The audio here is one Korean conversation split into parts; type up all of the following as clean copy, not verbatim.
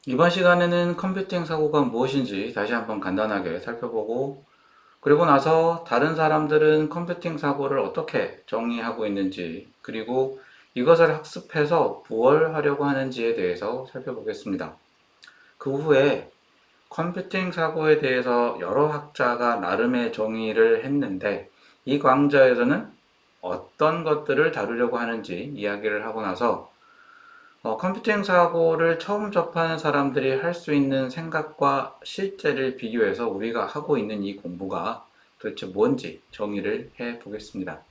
이번 시간에는 컴퓨팅 사고가 무엇인지 다시 한번 간단하게 살펴보고, 그리고 나서 다른 사람들은 컴퓨팅 사고를 어떻게 정의하고 있는지, 그리고 이것을 학습해서 무엇을 하려고 하는지에 대해서 살펴보겠습니다. 그 후에 컴퓨팅 사고에 대해서 여러 학자가 나름의 정의를 했는데, 이 강좌에서는 어떤 것들을 다루려고 하는지 이야기를 하고 나서 컴퓨팅 사고를 처음 접하는 사람들이 할 수 있는 생각과 실제를 비교해서 우리가 하고 있는 이 공부가 도대체 뭔지 정의를 해 보겠습니다.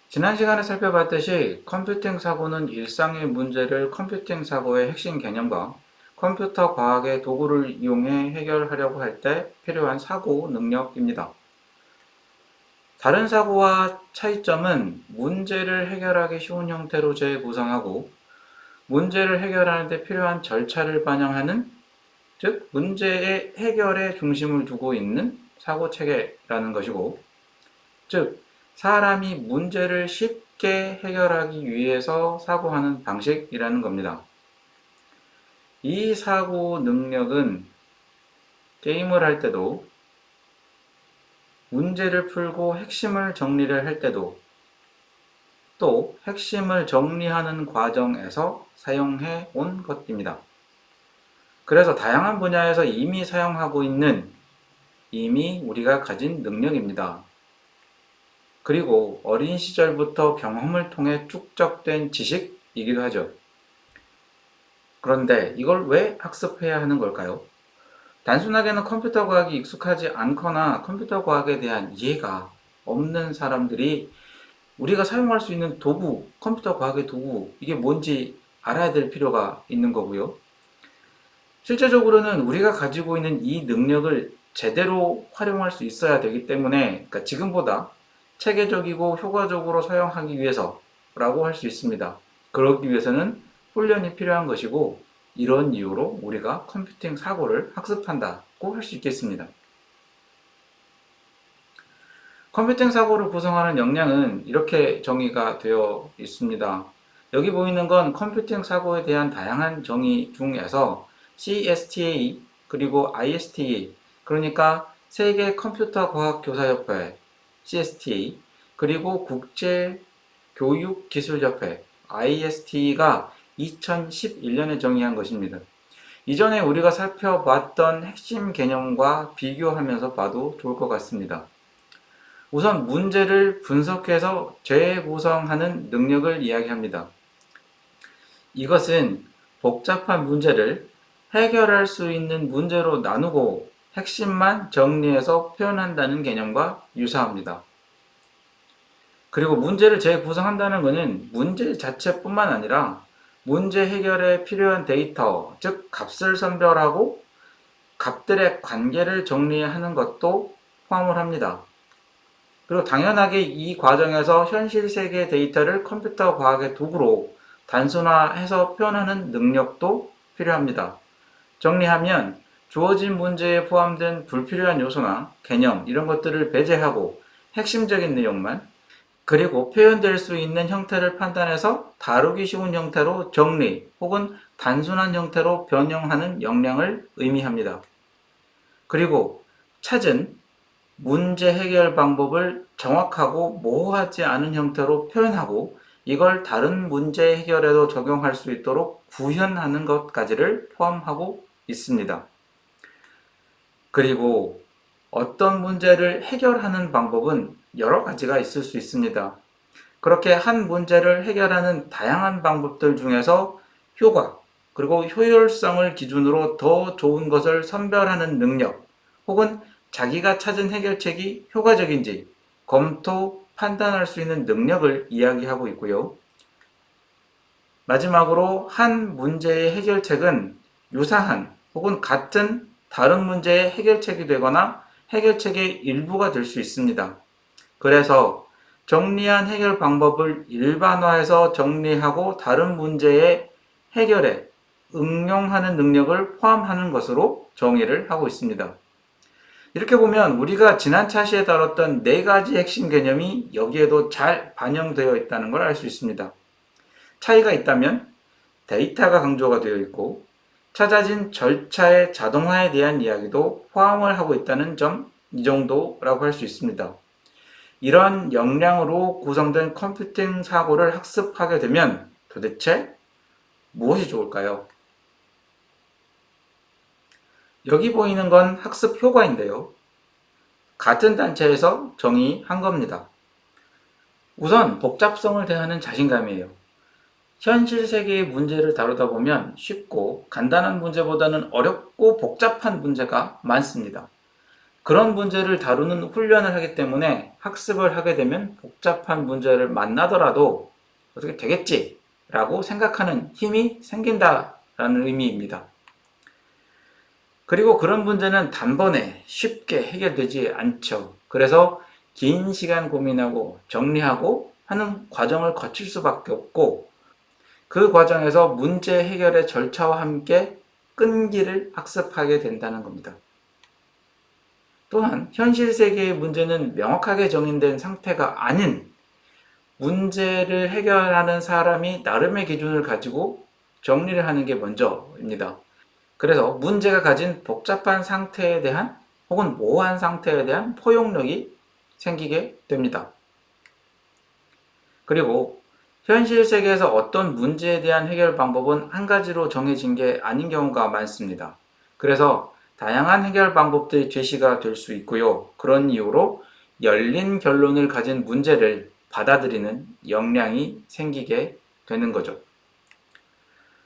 지난 시간에 살펴봤듯이 컴퓨팅 사고는 일상의 문제를 컴퓨팅 사고의 핵심 개념과 컴퓨터 과학의 도구를 이용해 해결하려고 할 때 필요한 사고 능력입니다. 다른 사고와 차이점은 문제를 해결하기 쉬운 형태로 재구성하고 문제를 해결하는 데 필요한 절차를 반영하는, 즉 문제의 해결에 중심을 두고 있는 사고 체계라는 것이고, 즉 사람이 문제를 쉽게 해결하기 위해서 사고하는 방식이라는 겁니다. 이 사고 능력은 게임을 할 때도, 문제를 풀고 핵심을 정리를 할 때도, 또 핵심을 정리하는 과정에서 사용해 온 것입니다. 그래서 다양한 분야에서 이미 사용하고 있는, 이미 우리가 가진 능력입니다. 그리고 어린 시절부터 경험을 통해 축적된 지식이기도 하죠. 그런데 이걸 왜 학습해야 하는 걸까요? 단순하게는 컴퓨터 과학이 익숙하지 않거나 컴퓨터 과학에 대한 이해가 없는 사람들이 우리가 사용할 수 있는 도구, 컴퓨터 과학의 도구, 이게 뭔지 알아야 될 필요가 있는 거고요. 실제적으로는 우리가 가지고 있는 이 능력을 제대로 활용할 수 있어야 되기 때문에, 그러니까 지금보다 체계적이고 효과적으로 사용하기 위해서라고 할 수 있습니다. 그러기 위해서는 훈련이 필요한 것이고, 이런 이유로 우리가 컴퓨팅 사고를 학습한다고 할 수 있겠습니다. 컴퓨팅 사고를 구성하는 역량은 이렇게 정의가 되어 있습니다. 여기 보이는 건 컴퓨팅 사고에 대한 다양한 정의 중에서 CSTA 그리고 ISTA, 그러니까 세계 컴퓨터 과학 교사협회 CSTA 그리고 국제 교육 기술협회 IST가 2011년에 정의한 것입니다. 이전에 우리가 살펴봤던 핵심 개념과 비교하면서 봐도 좋을 것 같습니다. 우선 문제를 분석해서 재구성하는 능력을 이야기합니다. 이것은 복잡한 문제를 해결할 수 있는 문제로 나누고 핵심만 정리해서 표현한다는 개념과 유사합니다. 그리고 문제를 재구성한다는 것은 문제 자체뿐만 아니라 문제 해결에 필요한 데이터, 즉 값을 선별하고 값들의 관계를 정리하는 것도 포함을 합니다. 그리고 당연하게 이 과정에서 현실 세계 데이터를 컴퓨터 과학의 도구로 단순화해서 표현하는 능력도 필요합니다. 정리하면 주어진 문제에 포함된 불필요한 요소나 개념 이런 것들을 배제하고 핵심적인 내용만, 그리고 표현될 수 있는 형태를 판단해서 다루기 쉬운 형태로 정리 혹은 단순한 형태로 변형하는 역량을 의미합니다. 그리고 찾은 문제 해결 방법을 정확하고 모호하지 않은 형태로 표현하고 이걸 다른 문제 해결에도 적용할 수 있도록 구현하는 것까지를 포함하고 있습니다. 그리고 어떤 문제를 해결하는 방법은 여러 가지가 있을 수 있습니다. 그렇게 한 문제를 해결하는 다양한 방법들 중에서 효과, 그리고 효율성을 기준으로 더 좋은 것을 선별하는 능력, 혹은 자기가 찾은 해결책이 효과적인지 검토, 판단할 수 있는 능력을 이야기하고 있고요. 마지막으로 한 문제의 해결책은 유사한 혹은 같은 다른 문제의 해결책이 되거나 해결책의 일부가 될 수 있습니다. 그래서 정리한 해결 방법을 일반화해서 정리하고 다른 문제의 해결에 응용하는 능력을 포함하는 것으로 정의를 하고 있습니다. 이렇게 보면 우리가 지난 차시에 다뤘던 네 가지 핵심 개념이 여기에도 잘 반영되어 있다는 걸 알 수 있습니다. 차이가 있다면 데이터가 강조가 되어 있고, 찾아진 절차의 자동화에 대한 이야기도 포함을 하고 있다는 점, 이 정도라고 할 수 있습니다. 이런 역량으로 구성된 컴퓨팅 사고를 학습하게 되면 도대체 무엇이 좋을까요? 여기 보이는 건 학습 효과인데요. 같은 단체에서 정의한 겁니다. 우선 복잡성을 대하는 자신감이에요. 현실 세계의 문제를 다루다 보면 쉽고 간단한 문제보다는 어렵고 복잡한 문제가 많습니다. 그런 문제를 다루는 훈련을 하기 때문에 학습을 하게 되면 복잡한 문제를 만나더라도 어떻게 되겠지 라고 생각하는 힘이 생긴다라는 의미입니다. 그리고 그런 문제는 단번에 쉽게 해결되지 않죠. 그래서 긴 시간 고민하고 정리하고 하는 과정을 거칠 수밖에 없고, 그 과정에서 문제 해결의 절차와 함께 끈기를 학습하게 된다는 겁니다. 또한 현실 세계의 문제는 명확하게 정의된 상태가 아닌, 문제를 해결하는 사람이 나름의 기준을 가지고 정리를 하는 게 먼저입니다. 그래서 문제가 가진 복잡한 상태에 대한 혹은 모호한 상태에 대한 포용력이 생기게 됩니다. 그리고 현실 세계에서 어떤 문제에 대한 해결 방법은 한 가지로 정해진 게 아닌 경우가 많습니다. 그래서 다양한 해결 방법들이 제시가 될 수 있고요. 그런 이유로 열린 결론을 가진 문제를 받아들이는 역량이 생기게 되는 거죠.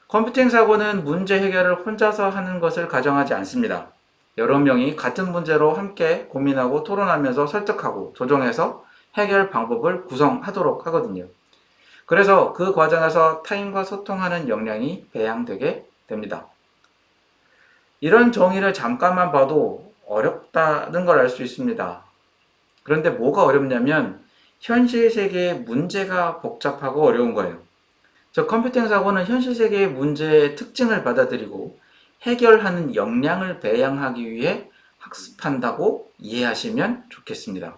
컴퓨팅 사고는 문제 해결을 혼자서 하는 것을 가정하지 않습니다. 여러 명이 같은 문제로 함께 고민하고 토론하면서 설득하고 조정해서 해결 방법을 구성하도록 하거든요. 그래서 그 과정에서 타인과 소통하는 역량이 배양되게 됩니다. 이런 정의를 잠깐만 봐도 어렵다는 걸 알 수 있습니다. 그런데 뭐가 어렵냐면 현실 세계의 문제가 복잡하고 어려운 거예요. 저 컴퓨팅 사고는 현실 세계의 문제의 특징을 받아들이고 해결하는 역량을 배양하기 위해 학습한다고 이해하시면 좋겠습니다.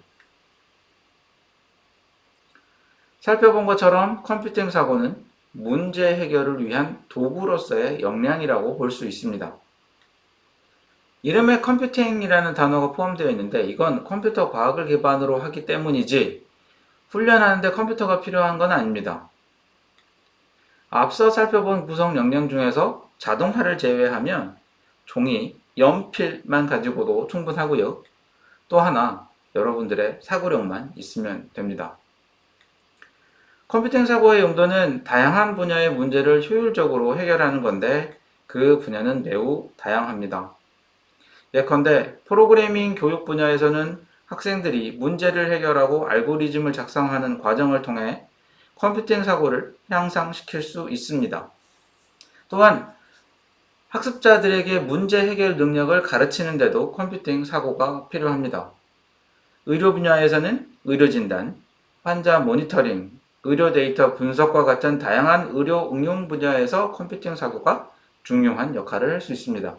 살펴본 것처럼 컴퓨팅 사고는 문제 해결을 위한 도구로서의 역량이라고 볼 수 있습니다. 이름에 컴퓨팅이라는 단어가 포함되어 있는데 이건 컴퓨터 과학을 기반으로 하기 때문이지 훈련하는데 컴퓨터가 필요한 건 아닙니다. 앞서 살펴본 구성 역량 중에서 자동화를 제외하면 종이, 연필만 가지고도 충분하고요. 또 하나, 여러분들의 사고력만 있으면 됩니다. 컴퓨팅 사고의 용도는 다양한 분야의 문제를 효율적으로 해결하는 건데 그 분야는 매우 다양합니다. 예컨대 프로그래밍 교육 분야에서는 학생들이 문제를 해결하고 알고리즘을 작성하는 과정을 통해 컴퓨팅 사고를 향상시킬 수 있습니다. 또한 학습자들에게 문제 해결 능력을 가르치는데도 컴퓨팅 사고가 필요합니다. 의료 분야에서는 의료 진단, 환자 모니터링, 의료 데이터 분석과 같은 다양한 의료 응용 분야에서 컴퓨팅 사고가 중요한 역할을 할 수 있습니다.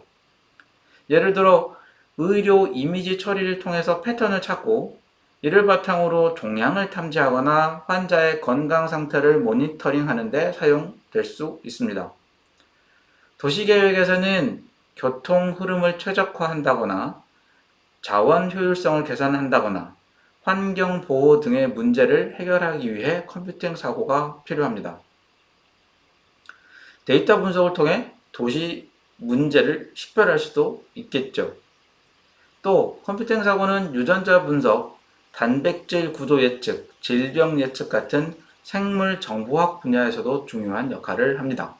예를 들어 의료 이미지 처리를 통해서 패턴을 찾고 이를 바탕으로 종양을 탐지하거나 환자의 건강 상태를 모니터링하는 데 사용될 수 있습니다. 도시계획에서는 교통 흐름을 최적화한다거나 자원 효율성을 개선한다거나 환경 보호 등의 문제를 해결하기 위해 컴퓨팅 사고가 필요합니다. 데이터 분석을 통해 도시 문제를 식별할 수도 있겠죠. 또 컴퓨팅 사고는 유전자 분석, 단백질 구조 예측, 질병 예측 같은 생물 정보학 분야에서도 중요한 역할을 합니다.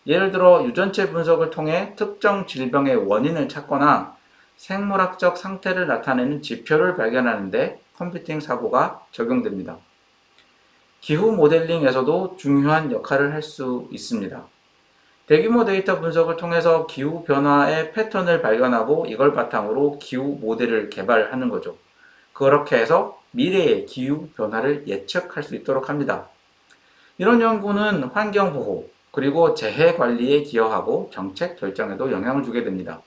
예를 들어 유전체 분석을 통해 특정 질병의 원인을 찾거나 생물학적 상태를 나타내는 지표를 발견하는 데 컴퓨팅 사고가 적용됩니다. 기후 모델링에서도 중요한 역할을 할 수 있습니다. 대규모 데이터 분석을 통해서 기후 변화의 패턴을 발견하고 이걸 바탕으로 기후 모델을 개발하는 거죠. 그렇게 해서 미래의 기후 변화를 예측할 수 있도록 합니다. 이런 연구는 환경 보호, 그리고 재해 관리에 기여하고 정책 결정에도 영향을 주게 됩니다.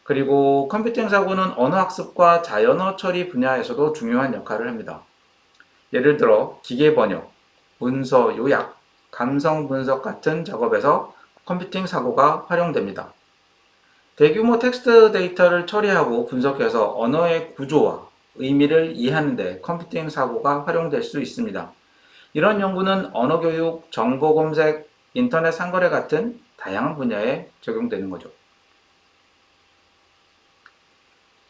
그리고 컴퓨팅 사고는 언어 학습과 자연어 처리 분야에서도 중요한 역할을 합니다. 예를 들어 기계 번역, 문서 요약, 감성 분석 같은 작업에서 컴퓨팅 사고가 활용됩니다. 대규모 텍스트 데이터를 처리하고 분석해서 언어의 구조와 의미를 이해하는 데 컴퓨팅 사고가 활용될 수 있습니다. 이런 연구는 언어교육, 정보검색, 인터넷 상거래 같은 다양한 분야에 적용되는 거죠.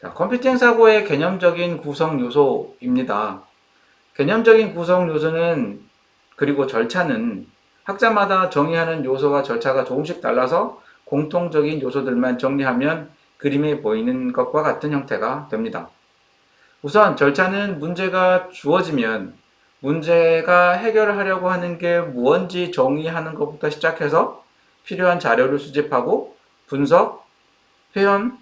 자, 컴퓨팅 사고의 개념적인 구성 요소입니다. 개념적인 구성 요소는 그리고 절차는 학자마다 정의하는 요소와 절차가 조금씩 달라서 공통적인 요소들만 정리하면 그림에 보이는 것과 같은 형태가 됩니다. 우선 절차는 문제가 주어지면 문제가 해결하려고 하는 게 무언지 정의하는 것부터 시작해서 필요한 자료를 수집하고 분석, 표현,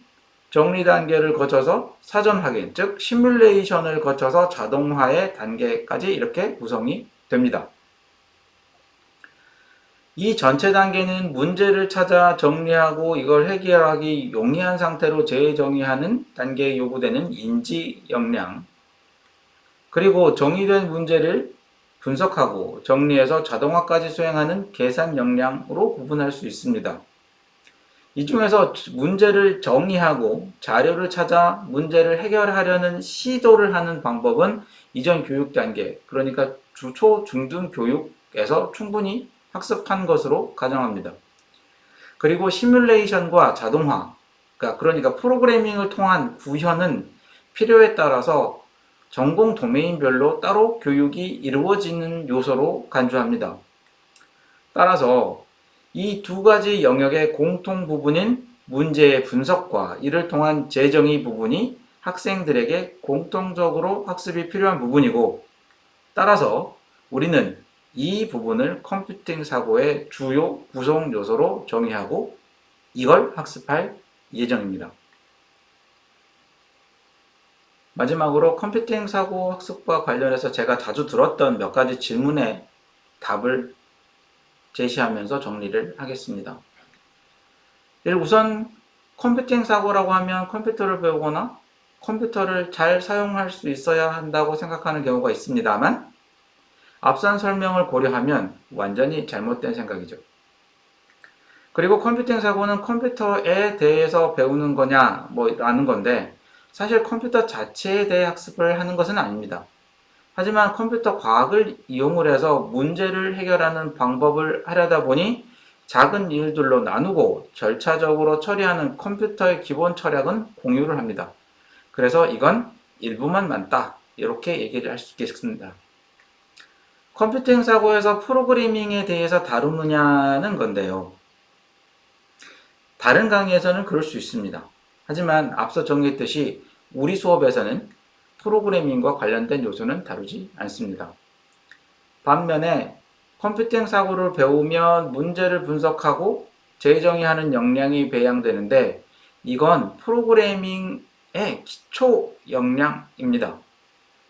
정리 단계를 거쳐서 사전 확인, 즉 시뮬레이션을 거쳐서 자동화의 단계까지 이렇게 구성이 됩니다. 이 전체 단계는 문제를 찾아 정리하고 이걸 해결하기 용이한 상태로 재정의하는 단계에 요구되는 인지 역량, 그리고 정의된 문제를 분석하고 정리해서 자동화까지 수행하는 계산 역량으로 구분할 수 있습니다. 이 중에서 문제를 정의하고 자료를 찾아 문제를 해결하려는 시도를 하는 방법은 이전 교육 단계, 그러니까 초, 중등 교육에서 충분히 학습한 것으로 가정합니다. 그리고 시뮬레이션과 자동화, 그러니까 프로그래밍을 통한 구현은 필요에 따라서 전공 도메인별로 따로 교육이 이루어지는 요소로 간주합니다. 따라서 이 두 가지 영역의 공통 부분인 문제의 분석과 이를 통한 재정의 부분이 학생들에게 공통적으로 학습이 필요한 부분이고, 따라서 우리는 이 부분을 컴퓨팅 사고의 주요 구성 요소로 정의하고 이걸 학습할 예정입니다. 마지막으로 컴퓨팅 사고 학습과 관련해서 제가 자주 들었던 몇 가지 질문에 답을 제시하면서 정리를 하겠습니다. 우선 컴퓨팅 사고라고 하면 컴퓨터를 배우거나 컴퓨터를 잘 사용할 수 있어야 한다고 생각하는 경우가 있습니다만, 앞선 설명을 고려하면 완전히 잘못된 생각이죠. 그리고 컴퓨팅 사고는 컴퓨터에 대해서 배우는 거냐 라는 건데, 사실 컴퓨터 자체에 대해 학습을 하는 것은 아닙니다. 하지만 컴퓨터 과학을 이용을 해서 문제를 해결하는 방법을 하려다 보니 작은 일들로 나누고 절차적으로 처리하는 컴퓨터의 기본 철학은 공유를 합니다. 그래서 이건 일부만 맞다, 이렇게 얘기를 할 수 있겠습니다. 컴퓨팅 사고에서 프로그래밍에 대해서 다루느냐는 건데요. 다른 강의에서는 그럴 수 있습니다. 하지만 앞서 정리했듯이 우리 수업에서는 프로그래밍과 관련된 요소는 다루지 않습니다. 반면에 컴퓨팅 사고를 배우면 문제를 분석하고 재정의하는 역량이 배양되는데, 이건 프로그래밍의 기초 역량입니다.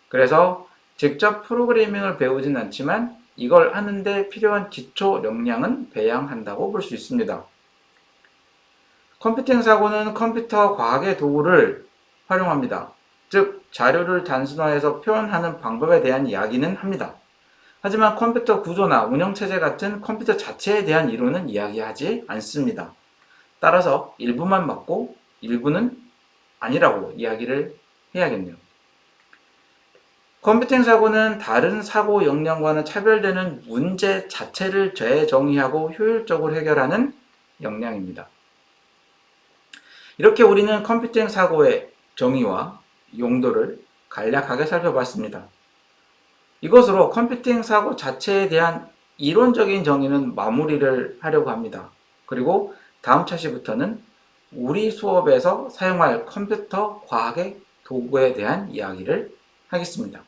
그래서 직접 프로그래밍을 배우진 않지만 이걸 하는데 필요한 기초 역량은 배양한다고 볼 수 있습니다. 컴퓨팅 사고는 컴퓨터 과학의 도구를 활용합니다. 즉, 자료를 단순화해서 표현하는 방법에 대한 이야기는 합니다. 하지만 컴퓨터 구조나 운영체제 같은 컴퓨터 자체에 대한 이론은 이야기하지 않습니다. 따라서 일부만 맞고 일부는 아니라고 이야기를 해야겠네요. 컴퓨팅 사고는 다른 사고 역량과는 차별되는 문제 자체를 재정의하고 효율적으로 해결하는 역량입니다. 이렇게 우리는 컴퓨팅 사고의 정의와 용도를 간략하게 살펴봤습니다. 이것으로 컴퓨팅 사고 자체에 대한 이론적인 정의는 마무리를 하려고 합니다. 그리고 다음 차시부터는 우리 수업에서 사용할 컴퓨터 과학의 도구에 대한 이야기를 하겠습니다.